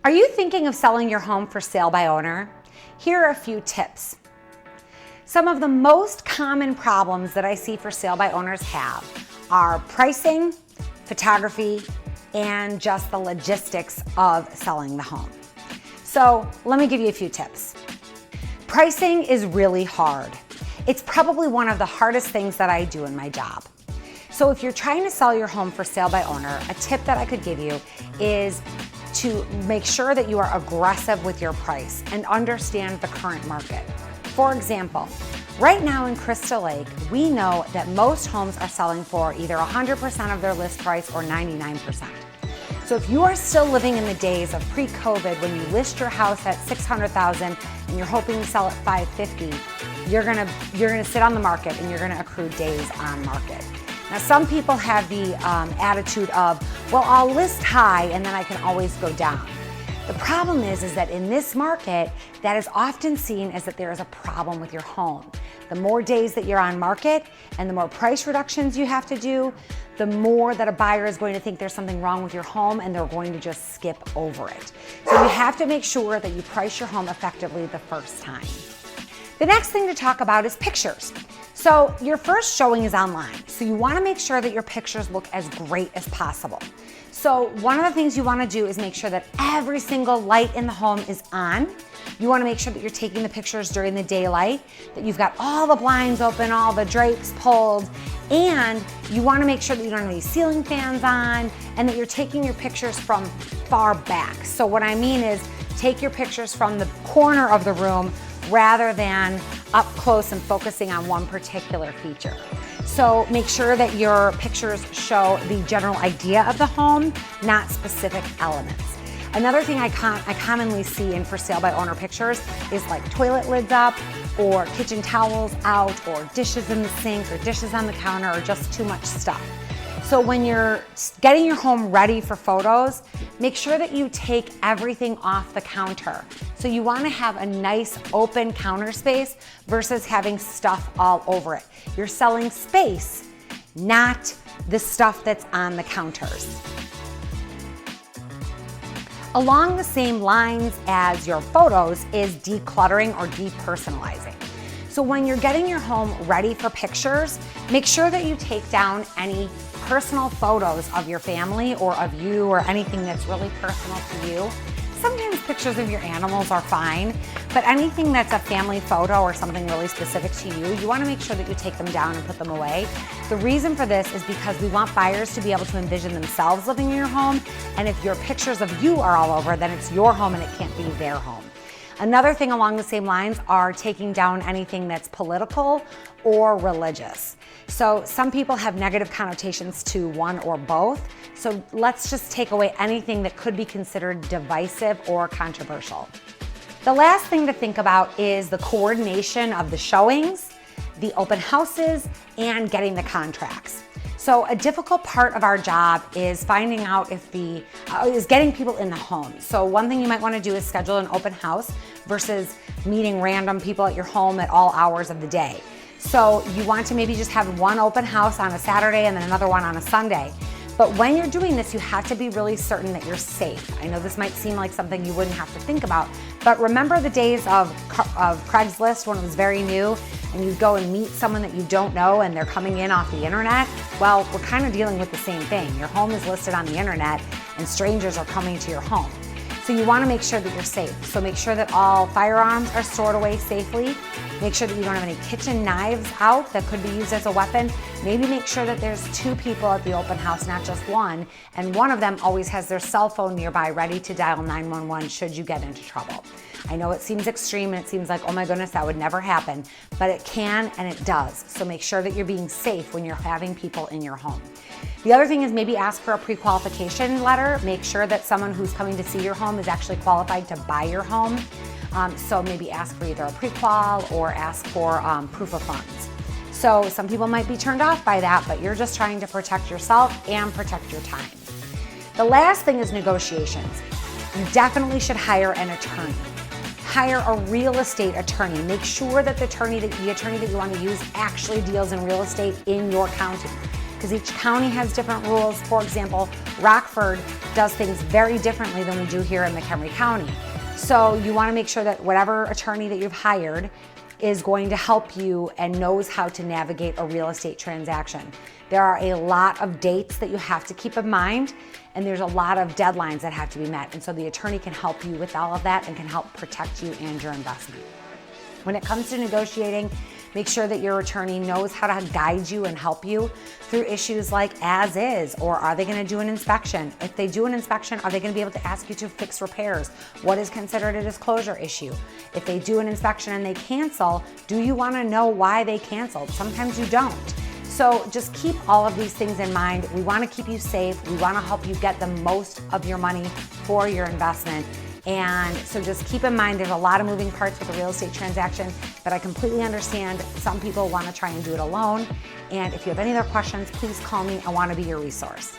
Are you thinking of selling your home for sale by owner? Here are a few tips. Some of the most common problems that I see for sale by owners are pricing, photography, and just the logistics of selling the home. So let me give you a few tips. Pricing is really hard. It's probably one of the hardest things that I do in my job. So if you're trying to sell your home for sale by owner, a tip that I could give you is to make sure that you are aggressive with your price and understand the current market. For example, right now in Crystal Lake, we know that most homes are selling for either 100% of their list price or 99%. So if you are still living in the days of pre-COVID when you list your house at $600,000 and you're hoping to sell at $550,000, you're gonna sit on the market and you're gonna accrue days on market. Now, some people have the attitude of, well, I'll list high and then I can always go down. The problem is that in this market, that is often seen as that there is a problem with your home. The more days that you're on market and the more price reductions you have to do, the more that a buyer is going to think there's something wrong with your home and they're going to just skip over it. So you have to make sure that you price your home effectively the first time. The next thing to talk about is pictures. So your first showing is online, so you want to make sure that your pictures look as great as possible. So one of the things you want to do is make sure that every single light in the home is on. You want to make sure that you're taking the pictures during the daylight, that you've got all the blinds open, all the drapes pulled, and you want to make sure that you don't have any ceiling fans on, and that you're taking your pictures from far back. So what I mean is take your pictures from the corner of the room rather than up close and focusing on one particular feature. So make sure that your pictures show the general idea of the home, not specific elements. Another thing I commonly see in for sale by owner pictures is like toilet lids up or kitchen towels out or dishes in the sink or dishes on the counter or just too much stuff. So when you're getting your home ready for photos, make sure that you take everything off the counter. So you want to have a nice open counter space versus having stuff all over it. You're selling space, not the stuff that's on the counters. Along the same lines as your photos is decluttering or depersonalizing. So when you're getting your home ready for pictures, make sure that you take down any personal photos of your family or of you or anything that's really personal to you. Sometimes pictures of your animals are fine, but anything that's a family photo or something really specific to you, you want to make sure that you take them down and put them away. The reason for this is because we want buyers to be able to envision themselves living in your home, and if your pictures of you are all over, then it's your home and it can't be their home. Another thing along the same lines are taking down anything that's political or religious. So some people have negative connotations to one or both. So let's just take away anything that could be considered divisive or controversial. The last thing to think about is the coordination of the showings, the open houses, and getting the contracts. So a difficult part of our job is finding out is getting people in the home. So one thing you might want to do is schedule an open house versus meeting random people at your home at all hours of the day. So you want to maybe just have one open house on a Saturday and then another one on a Sunday. But when you're doing this, you have to be really certain that you're safe. I know this might seem like something you wouldn't have to think about, but remember the days of Craigslist when it was very new and you'd go and meet someone that you don't know and they're coming in off the internet? Well, we're kind of dealing with the same thing. Your home is listed on the internet and strangers are coming to your home. So you want to make sure that you're safe. So make sure that all firearms are stored away safely. Make sure that you don't have any kitchen knives out that could be used as a weapon. Maybe make sure that there's 2 people at the open house, not just one, and one of them always has their cell phone nearby ready to dial 911 should you get into trouble. I know it seems extreme and it seems like, oh my goodness, that would never happen, but it can and it does. So make sure that you're being safe when you're having people in your home. The other thing is maybe ask for a pre-qualification letter. Make sure that someone who's coming to see your home is actually qualified to buy your home. So maybe ask for either a pre-qual or ask for proof of funds. So some people might be turned off by that, but you're just trying to protect yourself and protect your time. The last thing is negotiations. You definitely should hire an attorney. Hire a real estate attorney. Make sure that the attorney that you want to use actually deals in real estate in your county. because each county has different rules. For example, Rockford does things very differently than we do here in McHenry County. So you want to make sure that whatever attorney that you've hired is going to help you and knows how to navigate a real estate transaction. There are a lot of dates that you have to keep in mind, and there's a lot of deadlines that have to be met. And so the attorney can help you with all of that and can help protect you and your investment. When it comes to negotiating, make sure that your attorney knows how to guide you and help you through issues like as is, or are they going to do an inspection? If they do an inspection, are they going to be able to ask you to fix repairs? What is considered a disclosure issue? If they do an inspection and they cancel, do you want to know why they canceled? Sometimes you don't. So just keep all of these things in mind. We want to keep you safe. We want to help you get the most of your money for your investment. And so just keep in mind there's a lot of moving parts with a real estate transaction, but I completely understand some people want to try and do it alone. And if you have any other questions, please call me. I want to be your resource.